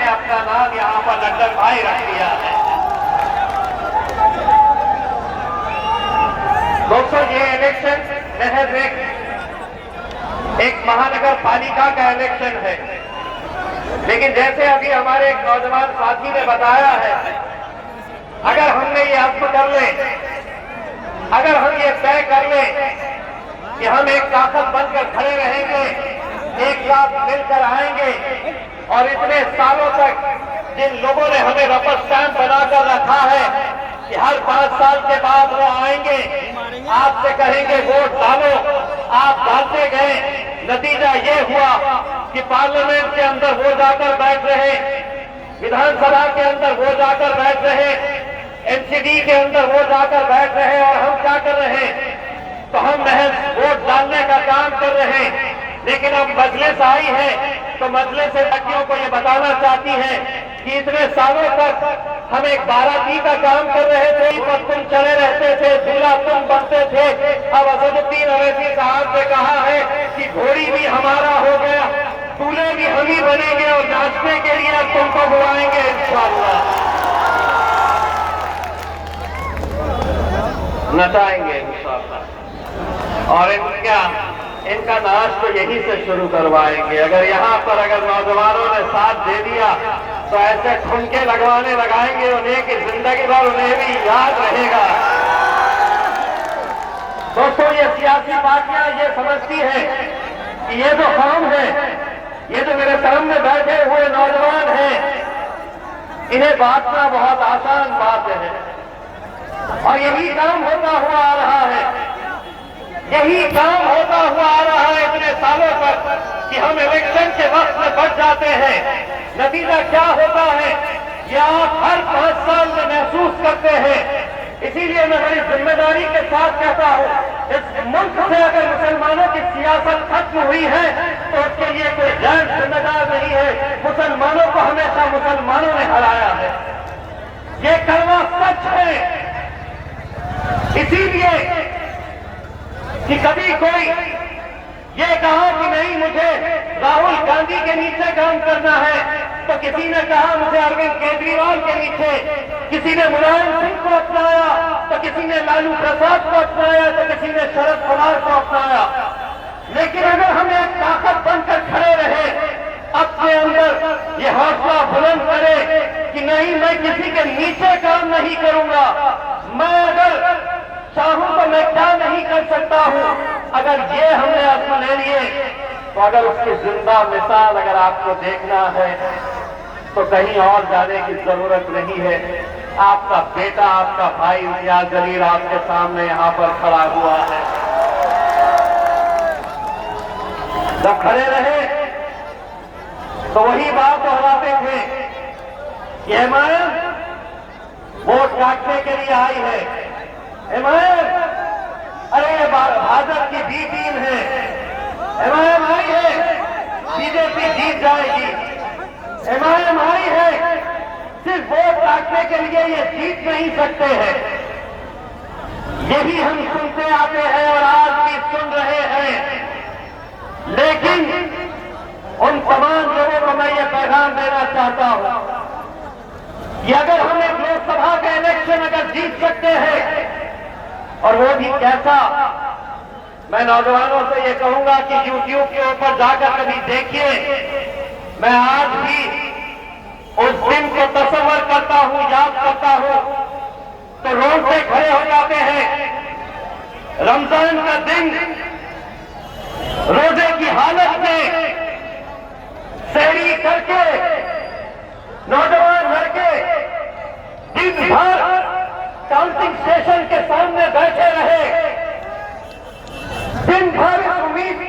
अपना नाम यहाँ पर लंदन भाई रख दिया है। दोस्तों, ये इलेक्शन महज एक महानगर पालिका का इलेक्शन है, लेकिन जैसे अभी हमारे एक नौजवान साथी ने बताया है, अगर हमने ये अज़्म कर ले, अगर हम ये तय कर ले कि हम एक ताकत बनकर खड़े रहेंगे, एक साथ मिलकर आएंगे और इतने सालों तक जिन लोगों ने हमें रबर स्टैंप बनाकर रखा है कि हर 5 साल के बाद वो आएंगे, आपसे कहेंगे वोट डालो, आप डालते गए, नतीजा ये हुआ कि पार्लियामेंट के अंदर वो जाकर बैठ रहे, विधानसभा के अंदर वो जाकर बैठ रहे, एनसीडी के अंदर वो जाकर बैठ रहे, और हम क्या कर रहे हैं? तो हम महज वोट डालने का काम कर रहे हैं। लेकिन अब मजलिस आई है तो मजलिस से व्यक्तियों को ये बताना चाहती है कि इतने सालों तक हम एक बाराती का काम कर रहे थे, पर तुम चले रहते थे, दूल्हा तुम बनते थे। अब असदुद्दीन अवैसी साहब ने कहा है कि घोड़ी भी हमारा हो गया, दूल्हे भी हम ही बनेंगे और नाचने के लिए अब तुमको बुलाएंगे इंशाअल्लाह, नचाएंगे इंशाअल्लाह, और इनका नाच तो यहीं से शुरू करवाएंगे। अगर यहाँ पर अगर नौजवानों ने साथ दे दिया तो ऐसे ठुमके लगाएंगे उन्हें कि जिंदगी भर उन्हें भी याद रहेगा। दोस्तों, ये सियासी पार्टियां ये समझती हैं कि ये जो कौम है, ये जो मेरे सामने बैठे हुए नौजवान हैं, इन्हें बांटना बहुत आसान बात है, और यही काम होता हुआ आ रहा है, यही काम होता हुआ आ रहा है इतने सालों तक कि हम इलेक्शन के वक्त में बढ़ जाते हैं। नतीजा क्या होता है ये आप हर 5 साल में महसूस करते हैं। इसीलिए मैं बड़ी जिम्मेदारी के साथ कहता हूं, इस मुल्क से अगर मुसलमानों की सियासत खत्म हुई है तो उसके लिए कोई गैर जिम्मेदार नहीं है। मुसलमानों को हमेशा मुसलमानों ने हराया है, ये कड़वा सच है। इसीलिए कि कभी कोई ये कहा कि नहीं मुझे राहुल गांधी के नीचे काम करना है, तो किसी ने कहा मुझे अरविंद केजरीवाल के नीचे, किसी ने मुलायम सिंह को अपनाया, तो किसी ने लालू प्रसाद को अपनाया, तो किसी ने शरद पवार को अपनाया। लेकिन अगर हम एक ताकत बनकर खड़े रहे, अपने अंदर ये हौसला बुलंद करे कि नहीं, मैं किसी के नीचे काम नहीं करूंगा, मैं अगर चाहूं तो मैं क्या नहीं कर सकता हूं, अगर ये हमने अज़्म ले लिए, तो अगर उसकी जिंदा मिसाल अगर आपको देखना है तो कहीं और जाने की जरूरत नहीं है। आपका बेटा, आपका भाई इम्तियाज जलील आपके सामने यहां पर खड़ा हुआ है। जब खड़े रहे तो वही बात दोहराते थे कि हिमायत वोट काटने के लिए आई है, हिमायत, अरे ये भाजपा की बी टीम है, हिमायत आई है, बीजेपी जीत जाएगी, हिमायत आई है, सिर्फ वोट काटने के लिए ये जीत नहीं सकते हैं। यही हम सुनते आते हैं और आज भी सुन रहे हैं। लेकिन उन तमाम लोगों को मैं ये पैगाम देना चाहता हूं कि अगर हम एक लोकसभा का इलेक्शन अगर जीत सकते हैं, और वो भी कैसा, मैं नौजवानों से ये कहूंगा कि YouTube के ऊपर जाकर कभी देखिए। मैं आज भी उस दिन को तस्वर करता हूं, याद करता हूं, तो रोड पे खड़े हो जाते हैं, रमजान का दिन, रोजे की हालत में सहरी करके नौजवान लड़के दिन भर काउंटिंग स्टेशन के सामने बैठे रहे, दिन भर